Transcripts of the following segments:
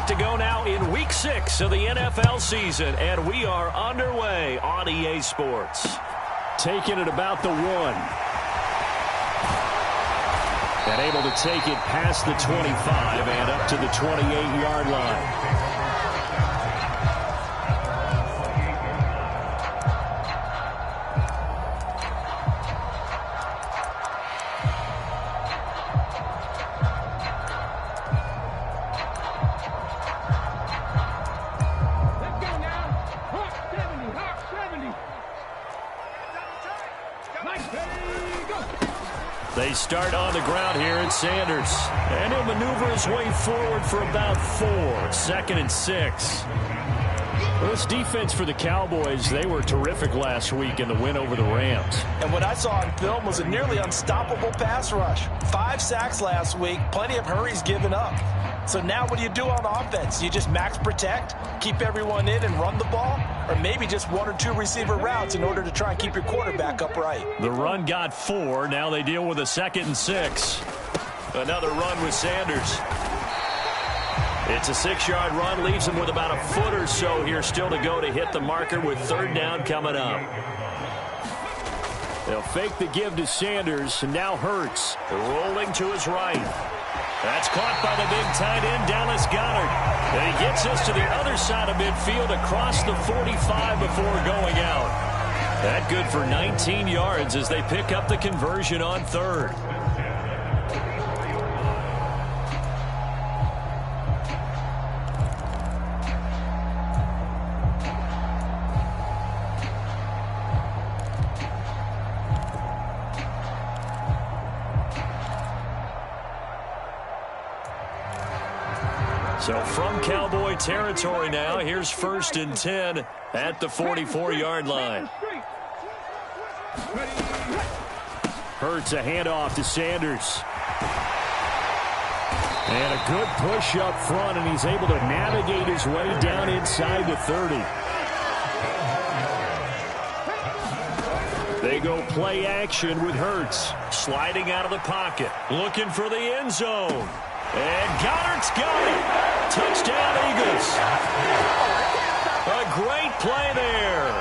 set to go now in Week 6 of the NFL season, and we are underway on EA Sports. Taking it about the 1. And able to take it past the 25 and up to the 28-yard line. They start on the ground here at Sanders. And he'll maneuver his way forward for about 4. 2nd and 6. Well, this defense for the Cowboys, they were terrific last week in the win over the Rams. And what I saw on film was a nearly unstoppable pass rush. 5 sacks last week, plenty of hurries given up. So now what do you do on offense? You just max protect, keep everyone in and run the ball? Or maybe just 1 or 2 receiver routes in order to try and keep your quarterback upright? The run got 4. Now they deal with a 2nd and 6. Another run with Sanders. It's a 6-yard run, leaves him with about a foot or so here still to go to hit the marker with 3rd down coming up. They'll fake the give to Sanders, and now Hurts rolling to his right. That's caught by the big tight end, Dallas Goedert. And he gets us to the other side of midfield across the 45 before going out. That good for 19 yards as they pick up the conversion on 3rd. So from Cowboy territory now, here's 1st and 10 at the 44-yard line. Hurts a handoff to Sanders. And a good push up front, and he's able to navigate his way down inside the 30. They go play action with Hurts. Sliding out of the pocket, looking for the end zone. And Goddard's got it. Touchdown, Eagles. A great play there.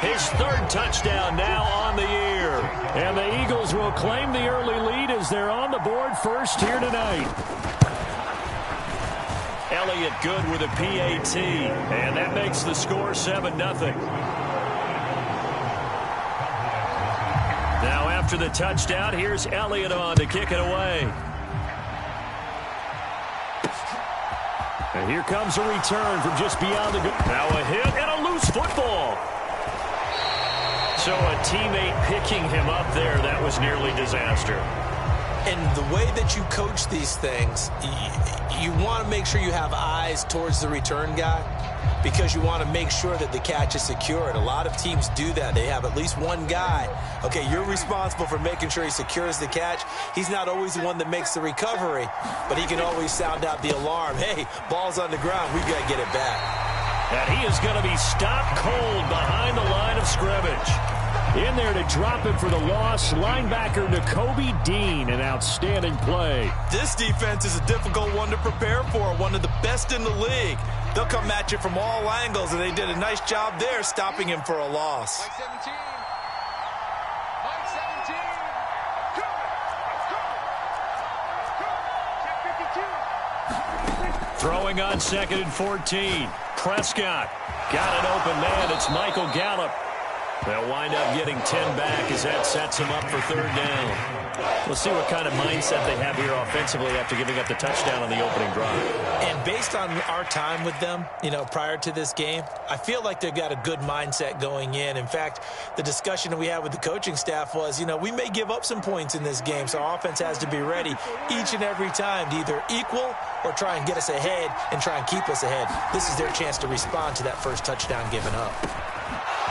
His 3rd touchdown now on the year. And the Eagles will claim the early lead as they're on the board first here tonight. Elliott good with a PAT. And that makes the score 7-0. Now after the touchdown, here's Elliott on to kick it away. And here comes a return from just beyond the goal. Now a hit and a loose football. So a teammate picking him up there, that was nearly disaster. And the way that you coach these things, you want to make sure you have eyes towards the return guy because you want to make sure that the catch is secured. A lot of teams do that. They have at least one guy. Okay, you're responsible for making sure he secures the catch. He's not always the one that makes the recovery, but he can always sound out the alarm. Hey, ball's on the ground. We've got to get it back. And he is going to be stopped cold behind the line of scrimmage. In there to drop him for the loss, linebacker Nakobe Dean, an outstanding play. This defense is a difficult one to prepare for, one of the best in the league. They'll come at you from all angles, and they did a nice job there stopping him for a loss. Mike 17. Throwing on 2nd and 14. Prescott got an open man. It's Michael Gallup. They'll wind up getting 10 back as that sets him up for 3rd down. We'll see what kind of mindset they have here offensively after giving up the touchdown on the opening drive. And based on our time with them, prior to this game, I feel like they've got a good mindset going in. In fact, the discussion that we had with the coaching staff was, we may give up some points in this game, so our offense has to be ready each and every time to either equal or try and get us ahead and try and keep us ahead. This is their chance to respond to that first touchdown given up.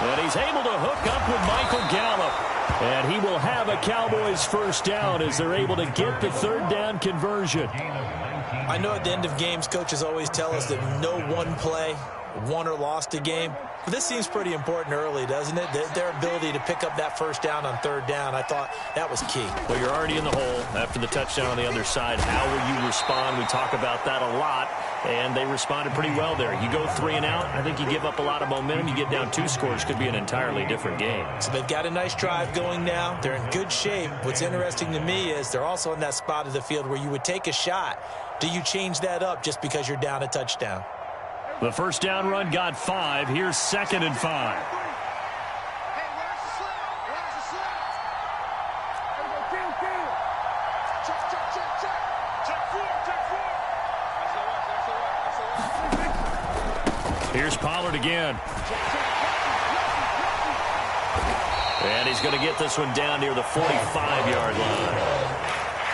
And he's able to hook up with Michael Gallup. And he will have a Cowboys 1st down as they're able to get the 3rd down conversion. I know at the end of games, coaches always tell us that no one play won or lost a game. But this seems pretty important early, doesn't it? Their ability to pick up that first down on third down, I thought that was key. Well, you're already in the hole after the touchdown on the other side. How will you respond? We talk about that a lot, and they responded pretty well there. You go 3 and out, I think you give up a lot of momentum. You get down 2 scores, could be an entirely different game. So they've got a nice drive going now. They're in good shape. What's interesting to me is they're also in that spot of the field where you would take a shot. Do you change that up just because you're down a touchdown? The first down run got 5. Here's 2nd and 5. Here's Pollard again. And he's going to get this one down near the 45-yard line.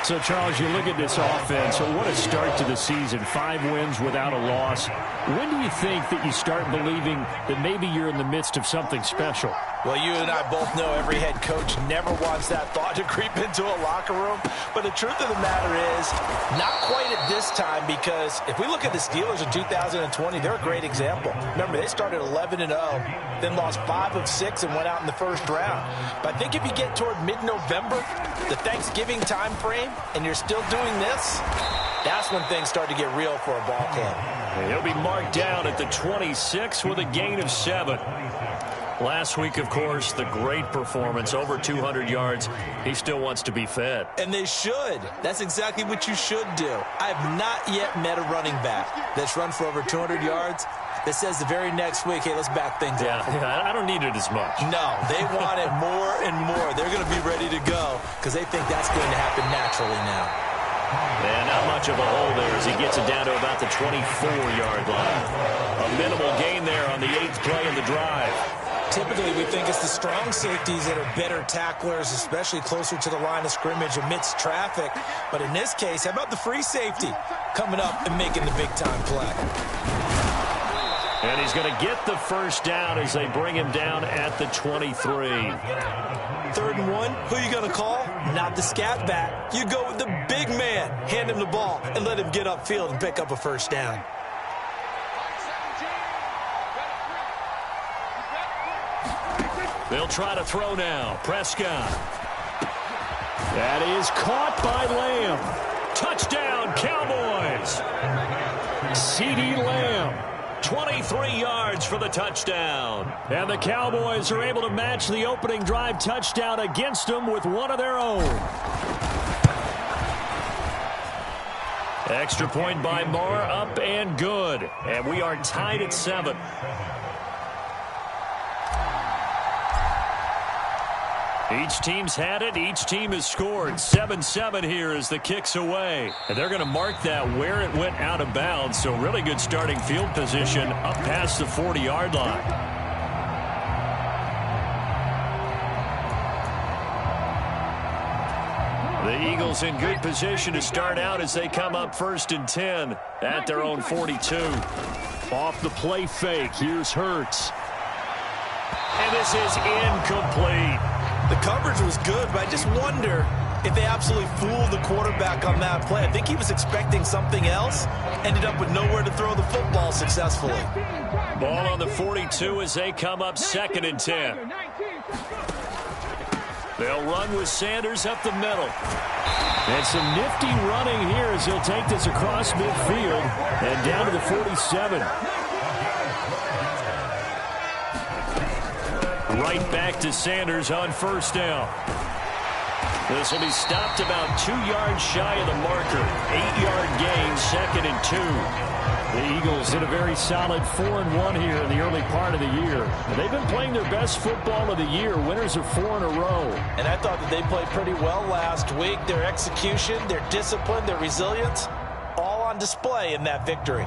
So, Charles, you look at this offense, so what a start to the season. 5 wins without a loss. When do you think that you start believing that maybe you're in the midst of something special? Well, you and I both know every head coach never wants that thought to creep into a locker room. But the truth of the matter is, not quite at this time, because if we look at the Steelers in 2020, they're a great example. Remember, they started 11-0, then lost 5 of 6 and went out in the first round. But I think if you get toward mid-November, the Thanksgiving time frame, and you're still doing this, that's when things start to get real for a ball club. He'll be marked down at the 26 with a gain of 7. Last week, of course, the great performance, over 200 yards. He still wants to be fed. And they should. That's exactly what you should do. I have not yet met a running back that's run for over 200 yards that says the very next week, hey, let's back things up. Yeah, I don't need it as much. No, they want it more and more. They're going to be ready to go because they think that's going to happen naturally now. And not much of a hole there as he gets it down to about the 24-yard line. A minimal gain there on the 8th play of the drive. Typically, we think it's the strong safeties that are better tacklers, especially closer to the line of scrimmage amidst traffic. But in this case, how about the free safety coming up and making the big-time play? And he's going to get the first down as they bring him down at the 23. 3rd and 1, who are you going to call? Not the scat back. You go with the big man. Hand him the ball and let him get upfield and pick up a first down. They'll try to throw now. Prescott. That is caught by Lamb. Touchdown, Cowboys. CeeDee Lamb. 23 yards for the touchdown. And the Cowboys are able to match the opening drive touchdown against them with one of their own. Extra point by Moore, up and good. And we are tied at 7. Each team's had it. Each team has scored. 7-7 here as the kick's away. And they're going to mark that where it went out of bounds. So really good starting field position up past the 40-yard line. The Eagles in good position to start out as they come up 1st and 10 at their own 42. Off the play fake. Here's Hurts. And this is incomplete. The coverage was good, but I just wonder if they absolutely fooled the quarterback on that play. I think he was expecting something else, ended up with nowhere to throw the football successfully. Ball on the 42 as they come up 2nd and 10. They'll run with Sanders up the middle. And some nifty running here as he'll take this across midfield and down to the 47. Right back to Sanders on 1st down. This will be stopped about 2 yards shy of the marker. 8-yard gain, 2nd and 2. The Eagles did a very solid 4-1 here in the early part of the year. They've been playing their best football of the year. Winners of 4 in a row. And I thought that they played pretty well last week. Their execution, their discipline, their resilience, all on display in that victory.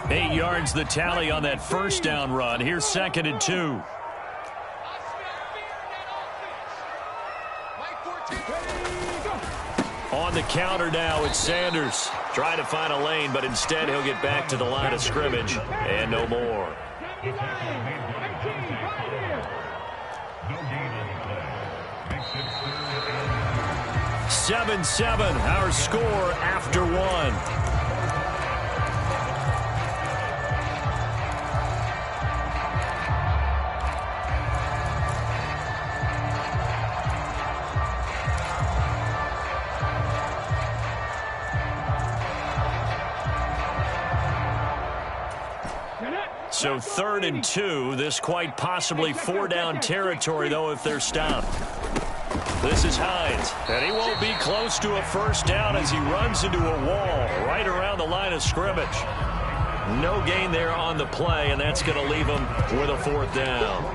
Eight yards the tally on that 1st down run. Here's 2nd and 2. On the counter now, it's Sanders. Trying to find a lane, but instead he'll get back to the line of scrimmage. And no more. 7-7, our score after one. So 3rd and 2. This quite possibly 4-down territory, though, if they're stopped. This is Hines, and he won't be close to a first down as he runs into a wall right around the line of scrimmage. No gain there on the play, and that's going to leave him with a 4th down.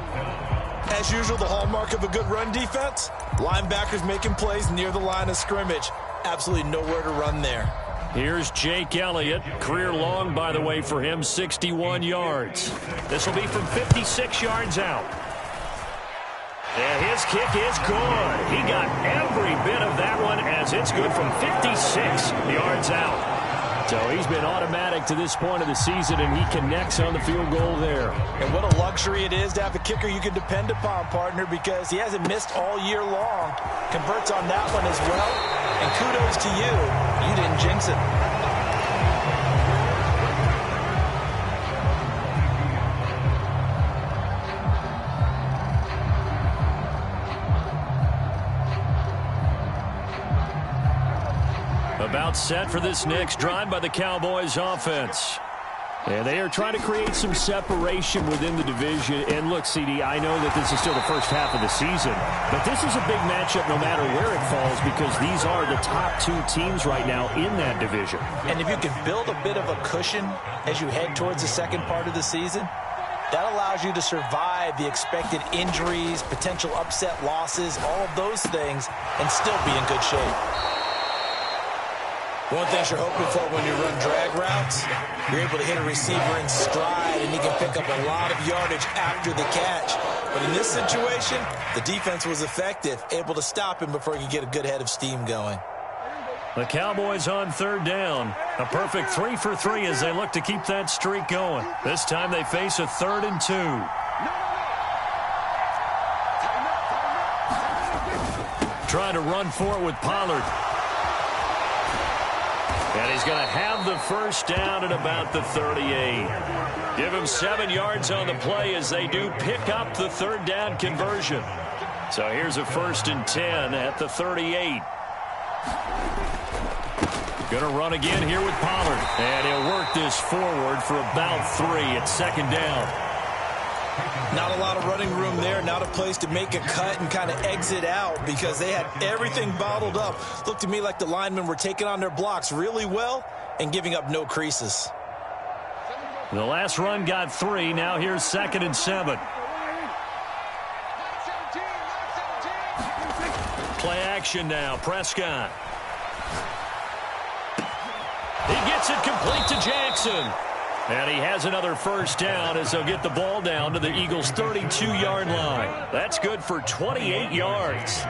As usual, the hallmark of a good run defense, linebackers making plays near the line of scrimmage. Absolutely nowhere to run there. Here's Jake Elliott. Career long, by the way, for him, 61 yards. This will be from 56 yards out. And his kick is good. He got every bit of that one as it's good from 56 yards out. So he's been automatic to this point of the season, and he connects on the field goal there. And what a luxury it is to have a kicker you can depend upon, partner, because he hasn't missed all year long. Converts on that one as well. And kudos to you. You didn't jinx it. About set for this next drive by the Cowboys offense. And they are trying to create some separation within the division. And look, CD, I know that this is still the first half of the season, but this is a big matchup no matter where it falls because these are the top 2 teams right now in that division. And if you can build a bit of a cushion as you head towards the second part of the season, that allows you to survive the expected injuries, potential upset losses, all of those things, and still be in good shape. One thing you're hoping for when you run drag routes, you're able to hit a receiver in stride, and he can pick up a lot of yardage after the catch. But in this situation, the defense was effective, able to stop him before he could get a good head of steam going. The Cowboys on 3rd down. A perfect 3 for 3 as they look to keep that streak going. This time they face a 3rd and 2. Trying to run for it with Pollard. And he's going to have the first down at about the 38. Give him 7 yards on the play as they do pick up the 3rd down conversion. So here's a 1st and 10 at the 38. Going to run again here with Pollard. And he'll work this forward for about 3 at 2nd down. Not a lot of running room there, not a place to make a cut and kind of exit out because they had everything bottled up. Looked to me like the linemen were taking on their blocks really well and giving up no creases. The last run got 3. Now here's 2nd and 7. Play action now. Prescott. He gets it complete to Jackson. And he has another first down as they'll get the ball down to the Eagles' 32-yard line. That's good for 28 yards.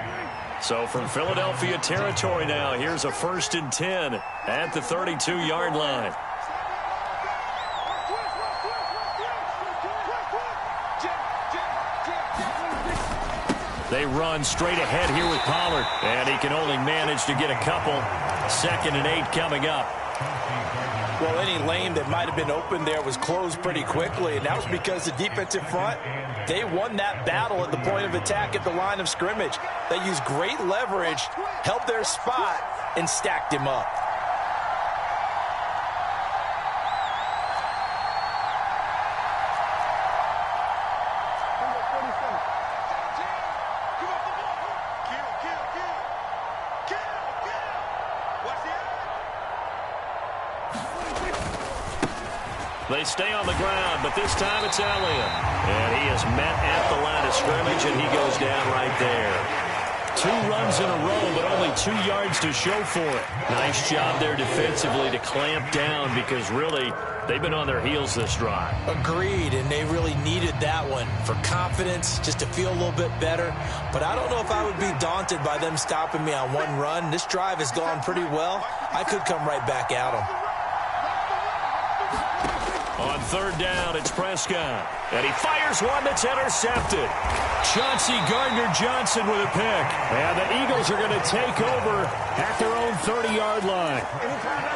So from Philadelphia territory now, here's a 1st and 10 at the 32-yard line. They run straight ahead here with Pollard. And he can only manage to get a couple. 2nd and 8 coming up. Well, any lane that might have been open there was closed pretty quickly, and that was because the defensive front, they won that battle at the point of attack at the line of scrimmage. They used great leverage, held their spot, and stacked him up. They stay on the ground, but this time it's Elliott. And he is met at the line of scrimmage, and he goes down right there. 2 runs in a row, but only 2 yards to show for it. Nice job there defensively to clamp down because really they've been on their heels this drive. Agreed, and they really needed that one for confidence, just to feel a little bit better. But I don't know if I would be daunted by them stopping me on 1 run. This drive has gone pretty well. I could come right back at them. On third down, it's Prescott. And he fires one that's intercepted. Chauncey Gardner-Johnson with a pick. And the Eagles are going to take over at their own 30-yard line.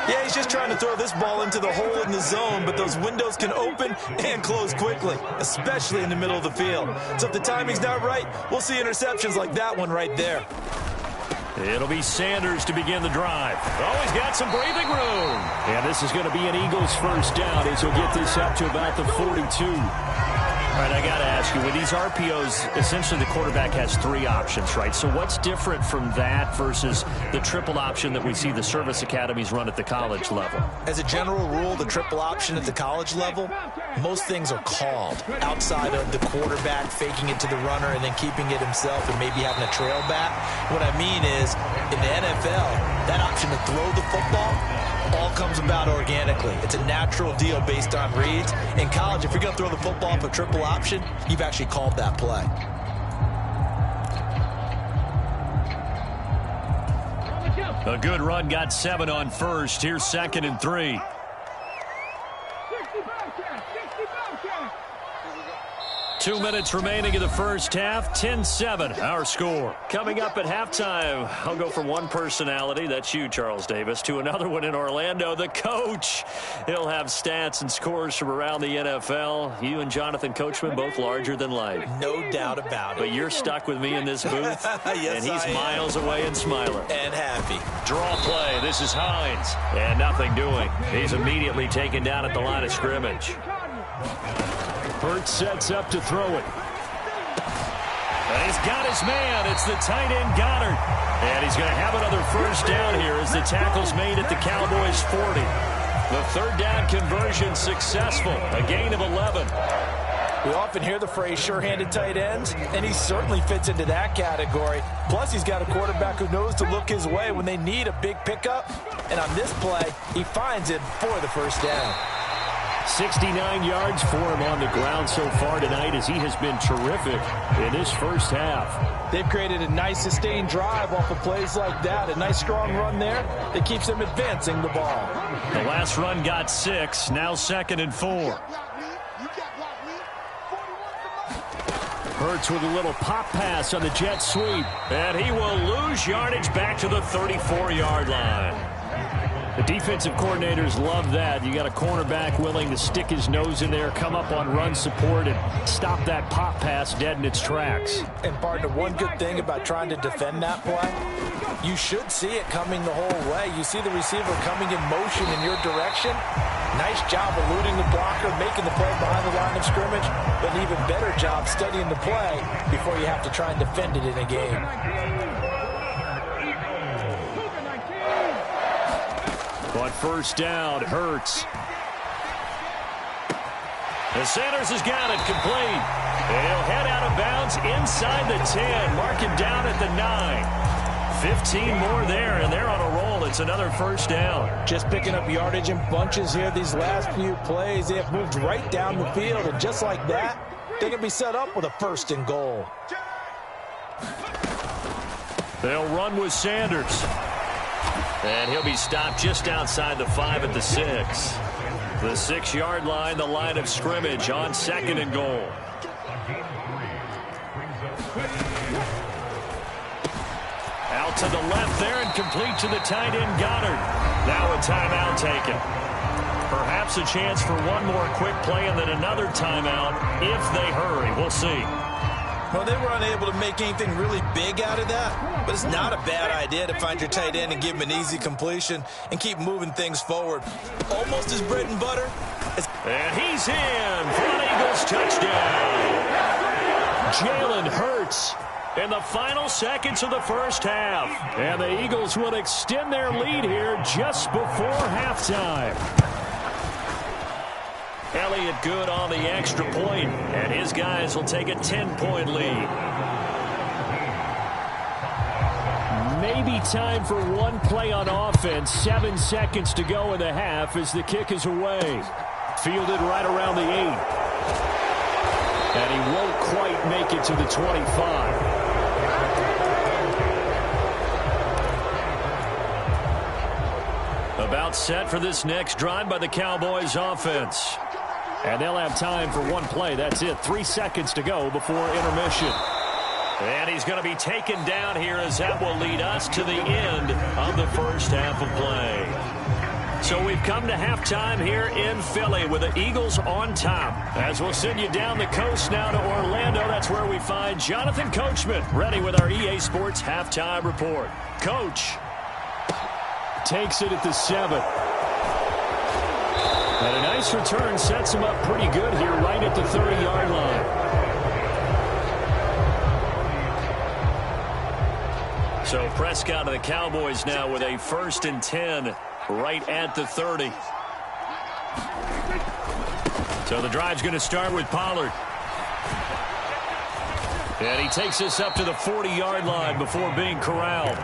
Yeah, he's just trying to throw this ball into the hole in the zone, but those windows can open and close quickly, especially in the middle of the field. So if the timing's not right, we'll see interceptions like that one right there. It'll be Sanders to begin the drive. Oh, he's got some breathing room. And this is going to be an Eagles first down as he'll get this up to about the 42. All right, I got to ask you, with these RPOs, essentially the quarterback has three options, right? So what's different from that versus the triple option that we see the service academies run at the college level? As a general rule, the triple option at the college level, most things are called outside of the quarterback faking it to the runner and then keeping it himself and maybe having a trail back. What I mean is, in the NFL, that option to throw the football all comes about organically. It's a natural deal based on reads. In college, if you're going to throw the football off a triple option, you've actually called that play. A good run, got 7 on first. Here's 2nd and 3. 2 minutes remaining in the first half. 10-7, our score. Coming up at halftime, I'll go from one personality, that's you, Charles Davis, to another one in Orlando, the coach. He'll have stats and scores from around the NFL. You and Jonathan Coachman, both larger than life. No doubt about it. But you're stuck with me in this booth, yes, and he's miles away and smiling. And happy. Draw play. This is Hines. And nothing doing. He's immediately taken down at the line of scrimmage. Hurts sets up to throw it. And he's got his man. It's the tight end Goddard. And he's going to have another first down here as the tackle's made at the Cowboys' 40. The third down conversion successful. A gain of 11. We often hear the phrase sure-handed tight ends, and he certainly fits into that category. Plus, he's got a quarterback who knows to look his way when they need a big pickup. And on this play, he finds it for the first down. 69 yards for him on the ground so far tonight as he has been terrific in this first half. They've created a nice sustained drive off of plays like that. A nice strong run there that keeps them advancing the ball. The last run got 6. Now 2nd and 4. Hurts with a little pop pass on the jet sweep. And he will lose yardage back to the 34-yard line. The defensive coordinators love that. You got a cornerback willing to stick his nose in there, come up on run support, and stop that pop pass dead in its tracks. And, partner, one good thing about trying to defend that play, you should see it coming the whole way. You see the receiver coming in motion in your direction. Nice job eluding the blocker, making the play behind the line of scrimmage, but an even better job studying the play before you have to try and defend it in a game. On first down, Hurts. And Sanders has got it complete. He'll head out of bounds inside the 10. Mark him down at the 9. 15 more there, and they're on a roll. It's another first down. Just picking up yardage in bunches here these last few plays. They have moved right down the field, and just like that, they can be set up with a 1st and goal. They'll run with Sanders. And he'll be stopped just outside the 5 at the 6. The 6-yard line, the line of scrimmage on 2nd and goal. Out to the left there and complete to the tight end Goddard. Now a timeout taken. Perhaps a chance for one more quick play and then another timeout if they hurry. We'll see. Well, they were unable to make anything really big out of that, but it's not a bad idea to find your tight end and give him an easy completion and keep moving things forward. Almost as bread and butter. And he's in for an Eagles touchdown. Jalen Hurts in the final seconds of the first half. And the Eagles will extend their lead here just before halftime. Elliott good on the extra point, and his guys will take a 10-point lead. Maybe time for one play on offense. 7 seconds to go in the half as the kick is away. Fielded right around the 8. And he won't quite make it to the 25. About set for this next drive by the Cowboys offense. And they'll have time for one play. That's it. 3 seconds to go before intermission. And he's going to be taken down here as that will lead us to the end of the first half of play. So we've come to halftime here in Philly with the Eagles on top. As we'll send you down the coast now to Orlando, that's where we find Jonathan Coachman ready with our EA Sports halftime report. Coach takes it at the 7. And a nice return sets him up pretty good here right at the 30-yard line. So Prescott and the Cowboys now with a 1st and 10 right at the 30. So the drive's going to start with Pollard. And he takes this up to the 40-yard line before being corralled.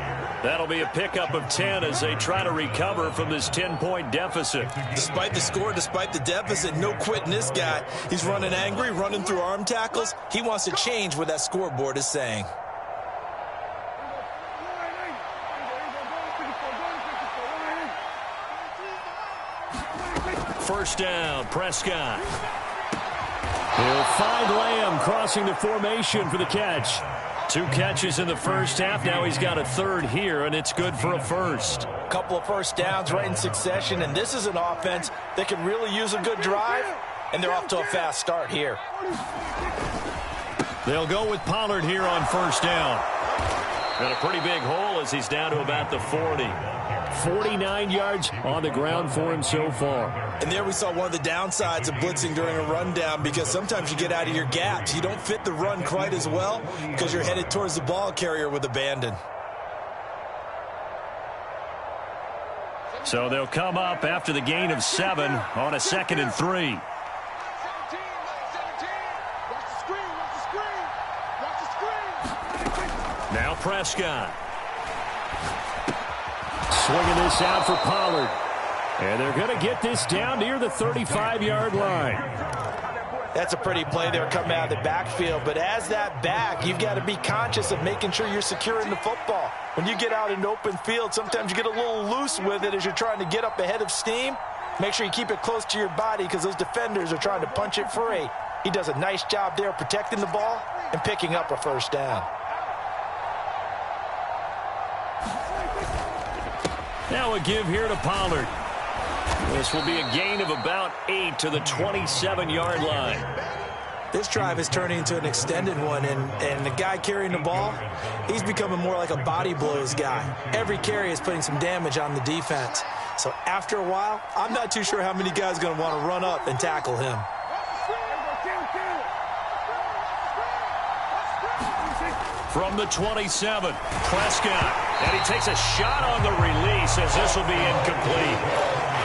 That'll be a pickup of 10 as they try to recover from this 10-point deficit. Despite the score, despite the deficit, no quitting this guy. He's running angry, running through arm tackles. He wants to change what that scoreboard is saying. First down, Prescott. He'll find Lamb crossing the formation for the catch. 2 catches in the first half. Now he's got a 3rd here, and it's good for a 1st. A couple of first downs right in succession, and this is an offense that can really use a good drive, and they're off to a fast start here. They'll go with Pollard here on 1st down. And a pretty big hole as he's down to about the 40. 49 yards on the ground for him so far. And there we saw one of the downsides of blitzing during a rundown, because sometimes you get out of your gaps. You don't fit the run quite as well because you're headed towards the ball carrier with abandon. So they'll come up after the gain of 7 on a 2nd and 3. Now Prescott. Swinging this out for Pollard. And they're going to get this down near the 35-yard line. That's a pretty play there coming out of the backfield. But as that back, you've got to be conscious of making sure you're securing the football. When you get out in the open field, sometimes you get a little loose with it as you're trying to get up ahead of steam. Make sure you keep it close to your body because those defenders are trying to punch it free. He does a nice job there protecting the ball and picking up a 1st down. Now a give here to Pollard. This will be a gain of about 8 to the 27-yard line. This drive is turning into an extended one, and the guy carrying the ball, he's becoming more like a body blows guy. Every carry is putting some damage on the defense. So after a while, I'm not too sure how many guys are going to want to run up and tackle him. From the 27, Prescott. And he takes a shot on the release as this will be incomplete.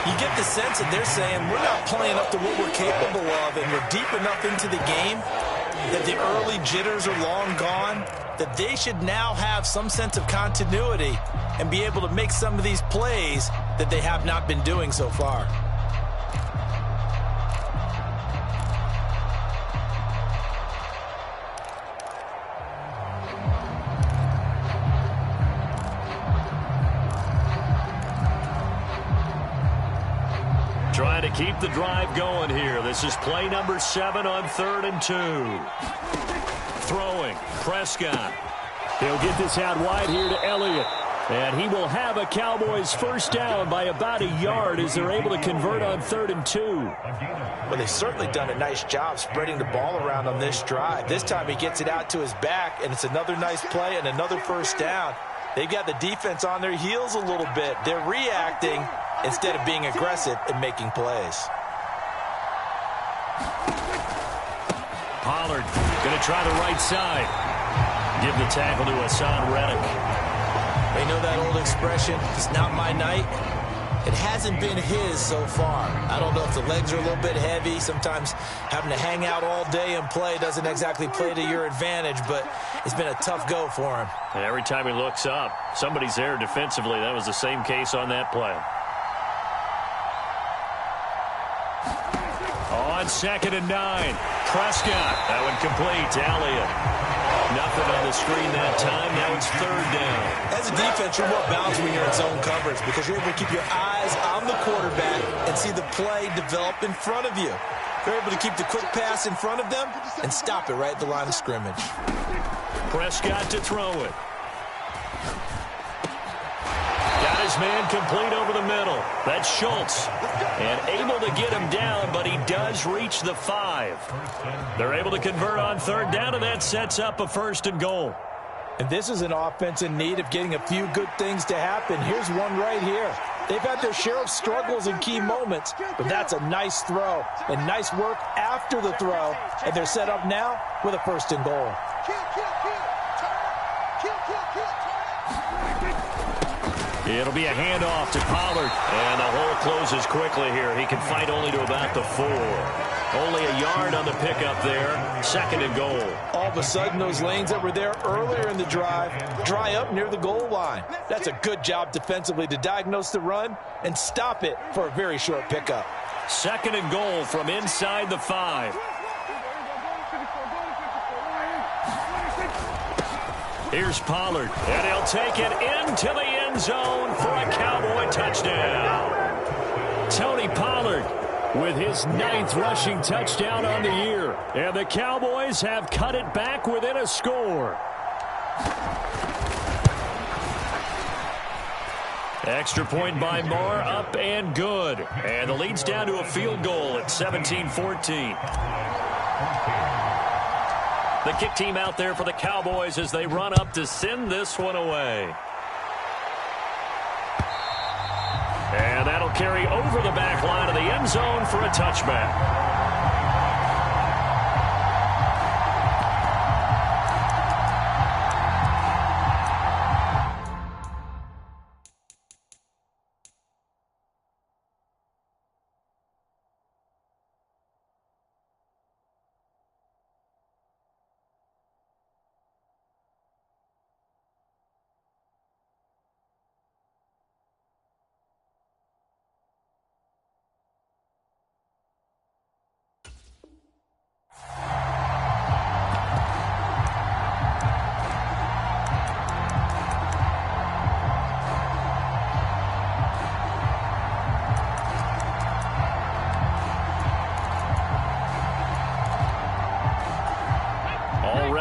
You get the sense that they're saying we're not playing up to what we're capable of, and we're deep enough into the game that the early jitters are long gone, that they should now have some sense of continuity and be able to make some of these plays that they have not been doing so far. Trying to keep the drive going here. This is play number 7 on 3rd and 2. Throwing, Prescott. He'll get this out wide here to Elliott. And he will have a Cowboys 1st down by about a yard as they're able to convert on 3rd and 2. Well, they've certainly done a nice job spreading the ball around on this drive. This time he gets it out to his back, and it's another nice play and another 1st down. They've got the defense on their heels a little bit. They're reacting instead of being aggressive and making plays. Pollard going to try the right side. Give the tackle to Hassan Reddick. They know that old expression, it's not my night. It hasn't been his so far. I don't know if the legs are a little bit heavy. Sometimes having to hang out all day and play doesn't exactly play to your advantage, but it's been a tough go for him. And every time he looks up, somebody's there defensively. That was the same case on that play. On 2nd and 9, Prescott. That one complete to Elliott. Nothing on the screen that time. Now it's 3rd down. As a defense, you're more balanced when you're in zone coverage because you're able to keep your eyes on the quarterback and see the play develop in front of you. They're able to keep the quick pass in front of them and stop it right at the line of scrimmage. Prescott to throw it. Got his man complete over the middle. That's Schultz. And able to get him down, but he does reach the 5. They're able to convert on third down, and that sets up a 1st and goal. And this is an offense in need of getting a few good things to happen. Here's one right here. They've had their share of struggles in key moments, but that's a nice throw and nice work after the throw. And they're set up now with a 1st and goal. It'll be a handoff to Pollard. And the hole closes quickly here. He can fight only to about the 4. Only a yard on the pickup there. 2nd and goal. All of a sudden, those lanes that were there earlier in the drive dry up near the goal line. That's a good job defensively to diagnose the run and stop it for a very short pickup. 2nd and goal from inside the 5. Here's Pollard, and he'll take it into the end zone for a Cowboy touchdown. Tony Pollard with his 9th rushing touchdown on the year. And the Cowboys have cut it back within a score. Extra point by Moore, up and good. And the lead's down to a field goal at 17-14. The kick team out there for the Cowboys as they run up to send this one away. And that'll carry over the back line of the end zone for a touchback.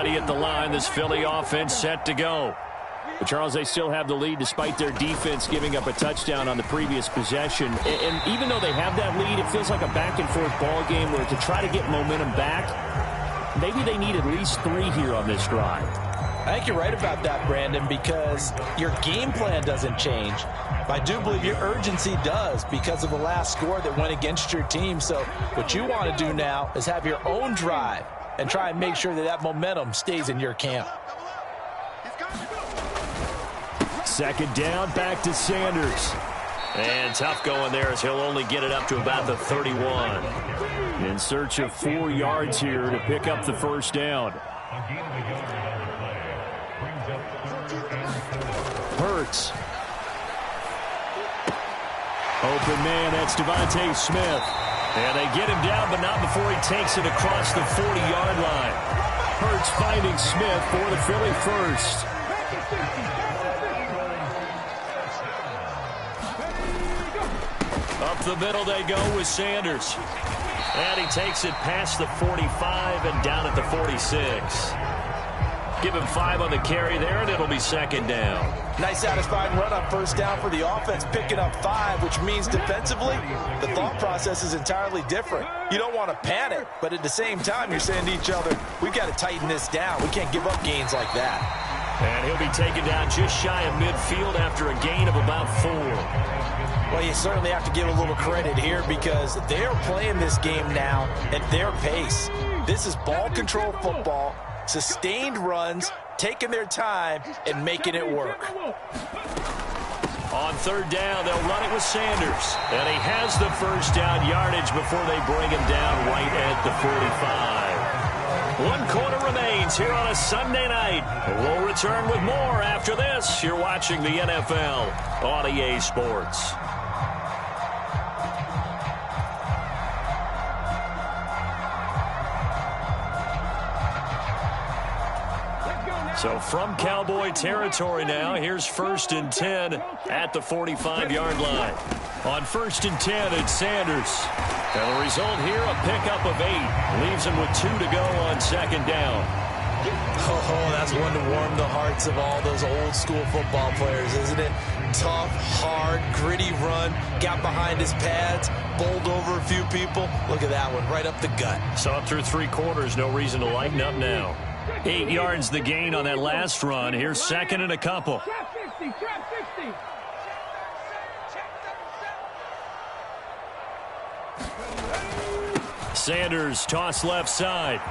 At the line, this Philly offense set to go. But Charles, they still have the lead despite their defense giving up a touchdown on the previous possession. And even though they have that lead, it feels like a back-and-forth ball game where to try to get momentum back, maybe they need at least 3 here on this drive. I think you're right about that, Brandon, because your game plan doesn't change. I do believe your urgency does because of the last score that went against your team. So what you want to do now is have your own drive and try and make sure that that momentum stays in your camp. 2nd down, back to Sanders. And tough going there as he'll only get it up to about the 31. In search of 4 yards here to pick up the 1st down. Hurts. Open man, that's Devontae Smith. And they get him down, but not before he takes it across the 40-yard line. Hurts finding Smith for the Philly 1st. Up the middle they go with Sanders. And he takes it past the 45 and down at the 46. Give him 5 on the carry there, and it'll be 2nd down. Nice satisfying run on 1st down for the offense, picking up 5, which means defensively, the thought process is entirely different. You don't want to panic, but at the same time, you're saying to each other, we've got to tighten this down. We can't give up gains like that. And he'll be taken down just shy of midfield after a gain of about 4. Well, you certainly have to give a little credit here because they're playing this game now at their pace. This is ball control football. Sustained runs, taking their time, and making it work. On 3rd down, they'll run it with Sanders. And he has the 1st down yardage before they bring him down right at the 45. 1 quarter remains here on a Sunday night. We'll return with more after this. You're watching the NFL on EA Sports. So from Cowboy territory now, here's 1st and 10 at the 45-yard line. On 1st and 10, it's Sanders. And the result here, a pickup of 8. Leaves him with 2 to go on 2nd down. Oh, that's one to warm the hearts of all those old school football players, isn't it? Tough, hard, gritty run. Got behind his pads, bowled over a few people. Look at that one, right up the gut. Saw it through 3 quarters. No reason to lighten up now. 8 yards the gain on that last run. Here's 2nd and a couple. Trap 60, trap 60. Sanders toss left side.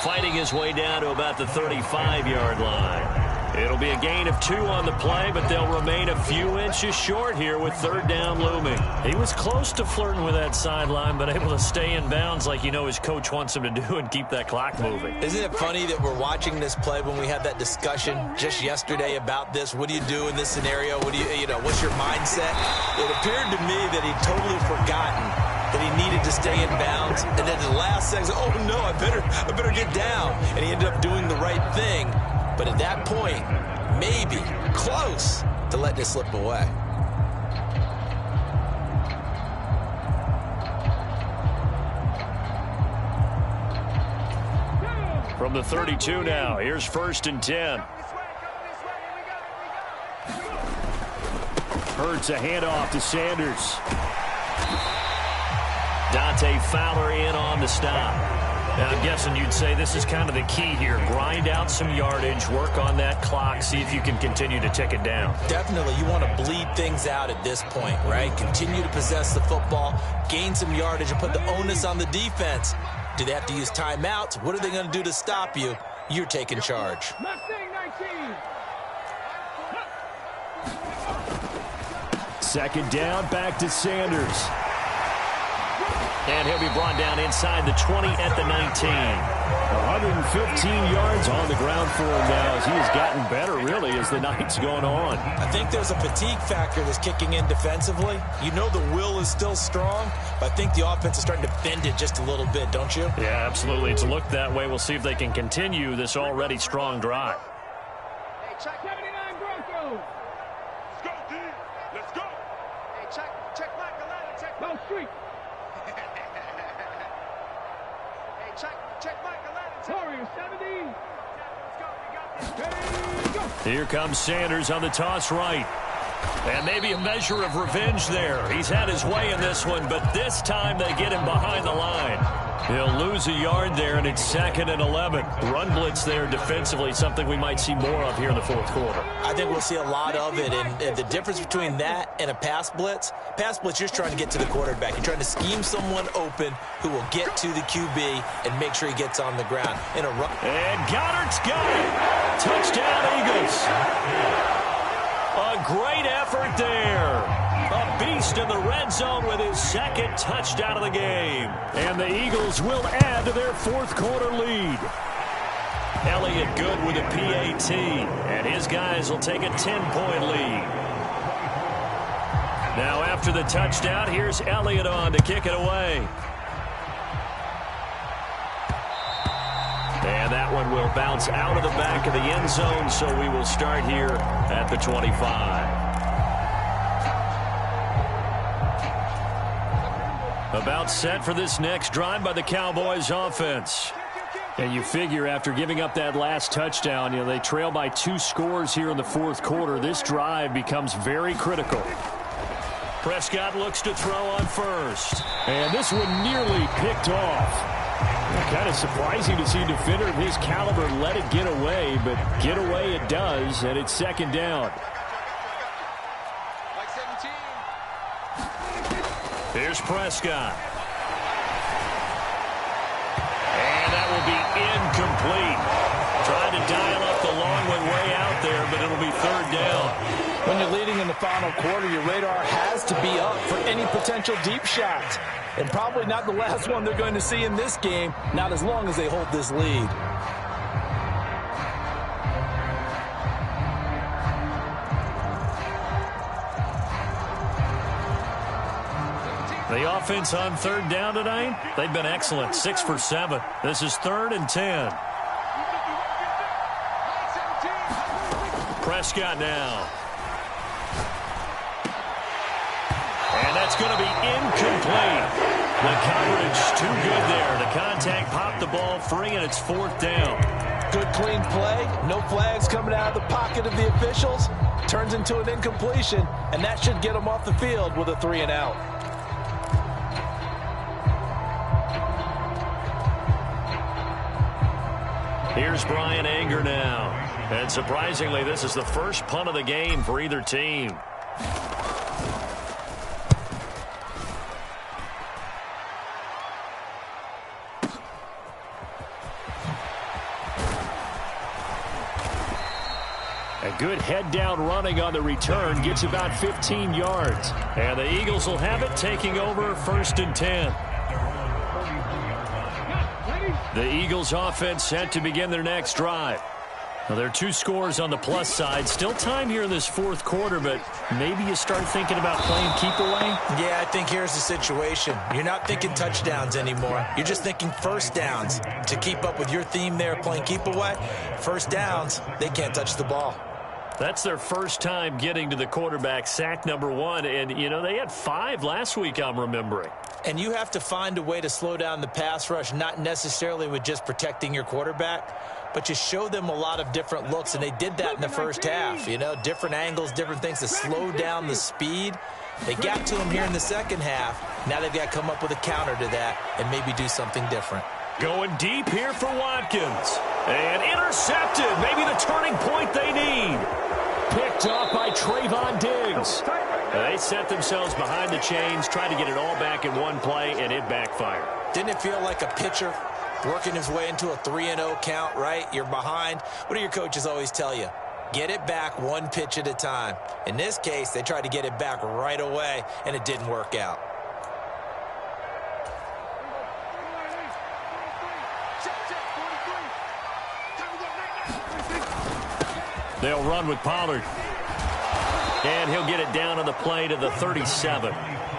Fighting his way down to about the 35-yard line. It'll be a gain of 2 on the play, but they'll remain a few inches short here with 3rd down looming. He was close to flirting with that sideline, but able to stay in bounds like you know his coach wants him to do and keep that clock moving. Isn't it funny that we're watching this play when we had that discussion just yesterday about this? What do you do in this scenario? What do you know, what's your mindset? It appeared to me that he'd totally forgotten that he needed to stay in bounds, and then the last second, oh no, I better get down. And he ended up doing the right thing. But at that point, maybe close to letting it slip away. From the 32 now, here's 1st and 10. Hurts a handoff to Sanders. Dante Fowler in on the stop. Now, I'm guessing you'd say this is kind of the key here. Grind out some yardage, work on that clock, see if you can continue to tick it down. Definitely, you want to bleed things out at this point, right? Continue to possess the football, gain some yardage, and put the onus on the defense. Do they have to use timeouts? What are they going to do to stop you? You're taking charge. Mustang 19. 2nd down, back to Sanders. And he'll be brought down inside the 20 at the 19. 115 yards on the ground for him now as he has gotten better, really, as the night's going on. I think there's a fatigue factor that's kicking in defensively. You know the will is still strong, but I think the offense is starting to bend it just a little bit, don't you? Yeah, absolutely. It's looked that way. We'll see if they can continue this already strong drive. Hey, check 79 Broncos. Let's go, D. Let's go. Hey, check Mike Alana, check Bell Street. Check Mike Alana. Warrior 70. Let's go. We got this. Go. Here comes Sanders on the toss right. And maybe a measure of revenge there. He's had his way in this one, but this time they get him behind the line. He'll lose a yard there, and it's 2nd and 11. Run blitz there defensively, something we might see more of here in the 4th quarter. I think we'll see a lot of it, and the difference between that and a pass blitz, you're just trying to get to the quarterback. You're trying to scheme someone open who will get to the QB and make sure he gets on the ground. And Goddard's got it. Touchdown, Eagles. A great effort there. A beast in the red zone with his 2nd touchdown of the game. And the Eagles will add to their 4th quarter lead. Elliott good with a PAT. And his guys will take a 10-point lead. Now after the touchdown, here's Elliott on to kick it away. And that one will bounce out of the back of the end zone, so we will start here at the 25. About set for this next drive by the Cowboys offense. And you figure after giving up that last touchdown, they trail by 2 scores here in the 4th quarter. This drive becomes very critical. Prescott looks to throw on first. And this one nearly picked off. Kind of surprising to see a defender of his caliber let it get away, but get away it does, and it's 2nd down. Here's Prescott. And that will be incomplete. Trying to dial up the long one way out there, but it'll be 3rd down. When you're leading in the final quarter, your radar has to be up for any potential deep shot. And probably not the last one they're going to see in this game, not as long as they hold this lead. The offense on 3rd down tonight, they've been excellent, 6 for 7. This is 3rd and 10. Prescott now. That's going to be incomplete. The coverage too good there. The contact popped the ball free, and it's 4th down. Good, clean play. No flags coming out of the pocket of the officials. Turns into an incompletion, and that should get them off the field with a 3-and-out. Here's Brian Anger now. And surprisingly, this is the first punt of the game for either team. A good head-down running on the return gets about 15 yards. And the Eagles will have it, taking over 1st and 10. The Eagles offense set to begin their next drive. Now, there are 2 scores on the plus side. Still time here in this 4th quarter, but maybe you start thinking about playing keep away? Yeah, I think here's the situation. You're not thinking touchdowns anymore. You're just thinking first downs. To keep up with your theme there, playing keep away, first downs, they can't touch the ball. That's their first time getting to the quarterback, sack number 1. And, you know, they had 5 last week, I'm remembering. And you have to find a way to slow down the pass rush, not necessarily with just protecting your quarterback, but you show them a lot of different looks, and they did that in the first half. You know, different angles, different things to slow down the speed. They got to him here in the second half. Now they've got to come up with a counter to that and maybe do something different. Going deep here for Watkins. And intercepted. Maybe the turning point they need. Picked off by Trayvon Diggs. They set themselves behind the chains, tried to get it all back in one play, and it backfired. Didn't it feel like a pitcher working his way into a 3-0 count, right? You're behind. What do your coaches always tell you? Get it back one pitch at a time. In this case, they tried to get it back right away, and it didn't work out. They'll run with Pollard. And he'll get it down on the play to the 37.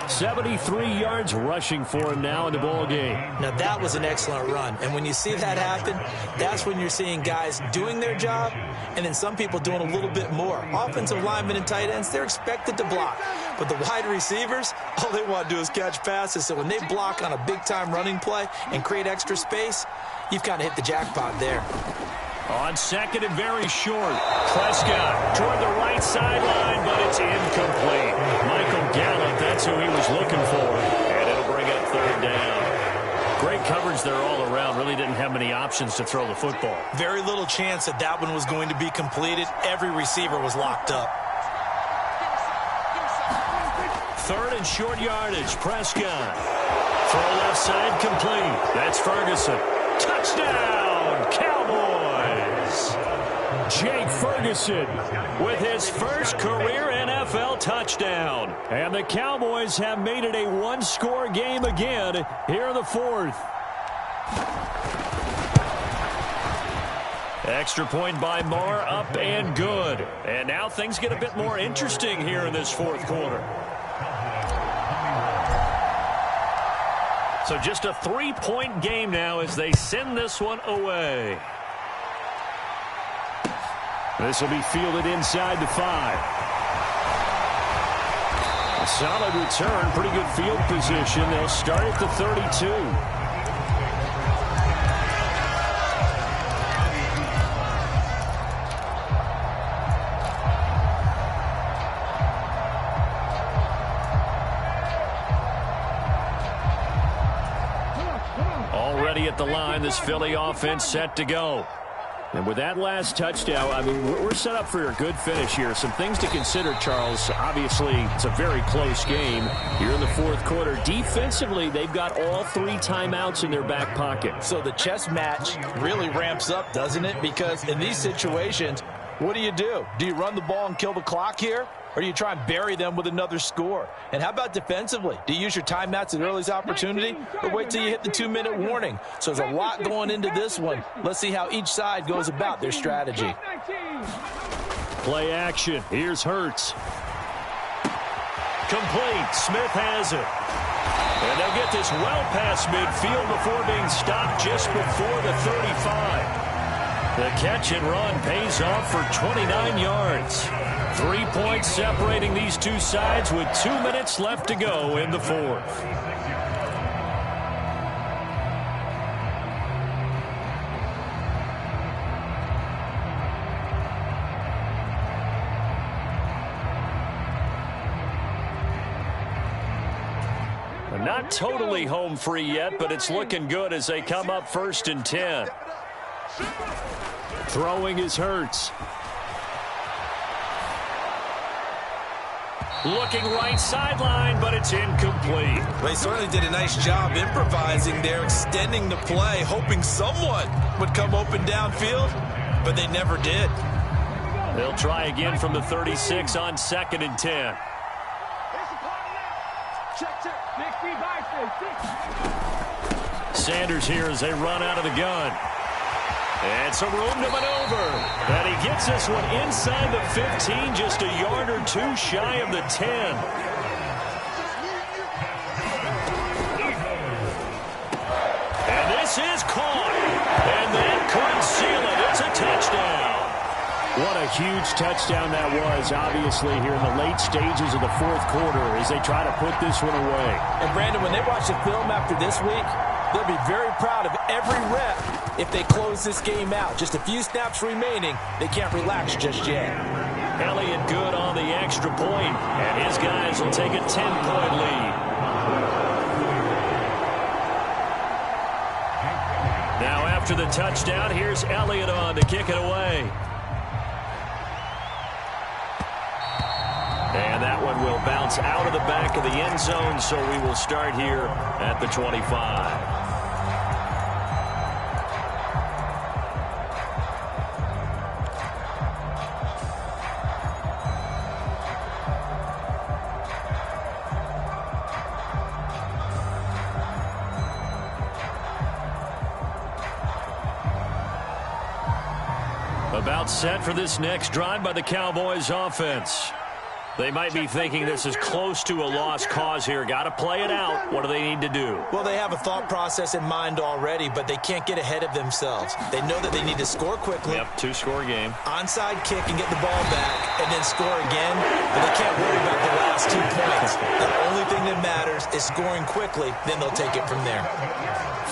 73 yards rushing for him now in the ball game. Now, that was an excellent run. And when you see that happen, that's when you're seeing guys doing their job and then some people doing a little bit more. Offensive linemen and tight ends, they're expected to block. But the wide receivers, all they want to do is catch passes. So when they block on a big-time running play and create extra space, you've kind of hit the jackpot there. On second and very short. Prescott toward the right sideline, but it's incomplete. Michael Gallup, that's who he was looking for. And it'll bring up third down. Great coverage there all around. Really didn't have many options to throw the football. Very little chance that that one was going to be completed. Every receiver was locked up. Third and short yardage. Prescott. Throw left side complete. That's Ferguson. Touchdown, Cowboys. Jake Ferguson with his first career NFL touchdown. And the Cowboys have made it a one-score game again here in the fourth. Extra point by Marr, up and good. And now things get a bit more interesting here in this fourth quarter. So just a 3-point game now as they send this one away. This will be fielded inside the 5. A solid return, pretty good field position. They'll start at the 32. Already at the line, this Philly offense set to go. And with that last touchdown, I mean, we're set up for a good finish here. Some things to consider, Charles. Obviously, it's a very close game. You're in the fourth quarter. Defensively, they've got all 3 timeouts in their back pocket. So the chess match really ramps up, doesn't it? Because in these situations, what do? Do you run the ball and kill the clock here? Or do you try and bury them with another score? And how about defensively? Do you use your timeouts at earliest opportunity or wait till you hit the 2-minute warning? So there's a lot going into this one. Let's see how each side goes about their strategy. Play action. Here's Hurts. Complete. Smith has it. And they'll get this well past midfield before being stopped just before the 35. The catch and run pays off for 29 yards. 3 points separating these two sides with 2 minutes left to go in the fourth. Not totally home free yet, but it's looking good as they come up 1st and 10. Throwing is Hurts. Looking right sideline, but it's incomplete. They certainly did a nice job improvising there, extending the play, hoping someone would come open downfield, but they never did. They'll try again from the 36 on 2nd and 10. Sanders here as they run out of the gun. And some room to maneuver. And he gets this one inside the 15, just a yard or two shy of the 10. And this is caught. And that could seal it. It's a touchdown. What a huge touchdown that was, obviously, here in the late stages of the fourth quarter as they try to put this one away. And, Brandon, when they watch the film after this week, they'll be very proud of every rep if they close this game out. Just a few snaps remaining. They can't relax just yet. Elliott good on the extra point, and his guys will take a 10-point lead. Now after the touchdown, here's Elliott on to kick it away. And that one will bounce out of the back of the end zone, so we will start here at the 25. About set for this next drive by the Cowboys offense. They might be thinking this is close to a lost cause here. Got to play it out. What do they need to do? Well, they have a thought process in mind already, but they can't get ahead of themselves. They know that they need to score quickly. Yep, 2-score game. Onside kick and get the ball back and then score again. But they can't worry about the last 2 points. The only thing that matters is scoring quickly. Then they'll take it from there.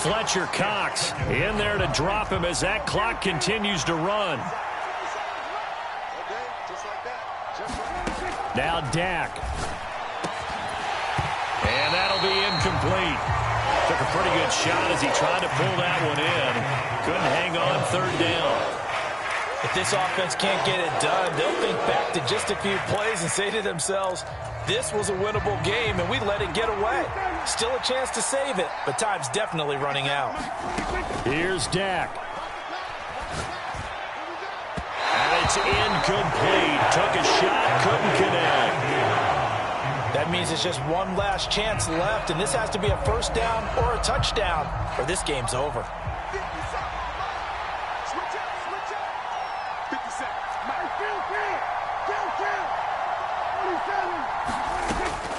Fletcher Cox in there to drop him as that clock continues to run. Now Dak. And that'll be incomplete. Took a pretty good shot as he tried to pull that one in. Couldn't hang on 3rd down. If this offense can't get it done, they'll think back to just a few plays and say to themselves, this was a winnable game and we let it get away. Still a chance to save it, but time's definitely running out. Here's Dak. And it's incomplete. Took a shot, couldn't connect. That means it's just one last chance left, and this has to be a 1st down or a touchdown, or this game's over.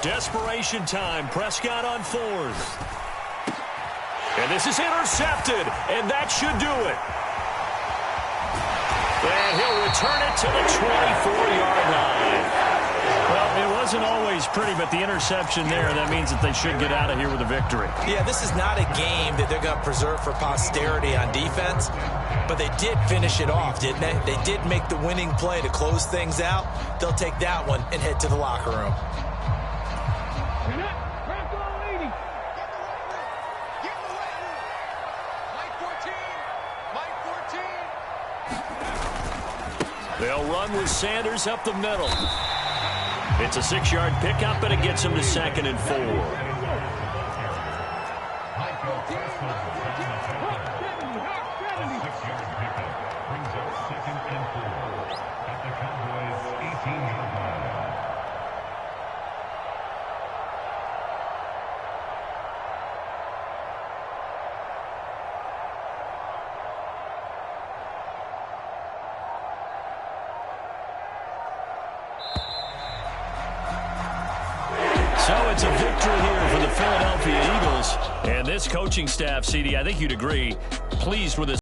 Desperation time. Prescott on 4th. And this is intercepted, and that should do it. And he'll return it to the 24-yard line. Well, it wasn't always pretty, but the interception there, that means that they should get out of here with a victory. Yeah, this is not a game that they're going to preserve for posterity on defense, but they did finish it off, didn't they? They did make the winning play to close things out. They'll take that one and head to the locker room. They'll run with Sanders up the middle. It's a 6-yard pickup, but it gets him to 2nd and 4. So it's a victory here for the Philadelphia Eagles. And this coaching staff, CD, I think you'd agree, pleased with this.